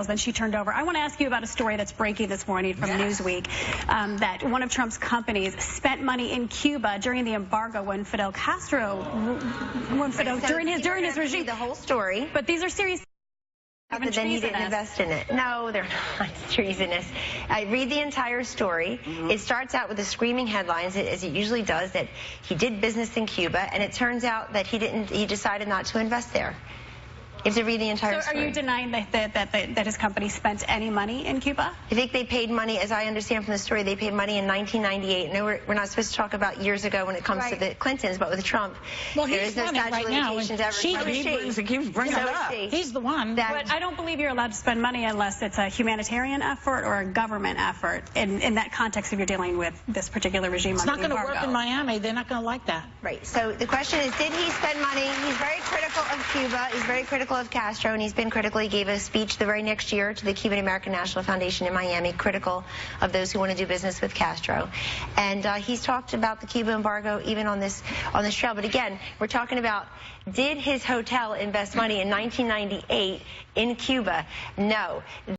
Then she turned over. I want to ask you about a story that's breaking this morning from Newsweek, that one of Trump's companies spent money in Cuba during the embargo when Fidel Castro, during his regime. The whole story. But these are serious. But then he didn't invest in it. No, they're not treasonous. I read the entire story. It starts out with the screaming headlines, as it usually does, that he did business in Cuba, and it turns out that he decided not to invest there. You have to read the entire story. So are you denying that his company spent any money in Cuba? I think they paid money, as I understand from the story, they paid money in 1998. No, we're not supposed to talk about years ago when it comes to the Clintons, but with Trump, well, there is no statute of limitations ever. He keeps bringing it up. He's the one. But I don't believe you're allowed to spend money unless it's a humanitarian effort or a government effort in that context if you're dealing with this particular regime. It's not going to work in Miami. They're not going to like that. Right. So the question is, did he spend money? He's very critical of Cuba. He's very critical of Castro, and he's been critical. He gave a speech the very next year to the Cuban American National Foundation in Miami, critical of those who want to do business with Castro. And he's talked about the Cuba embargo even on this trail. But again, we're talking about, did his hotel invest money in 1998 in Cuba? No.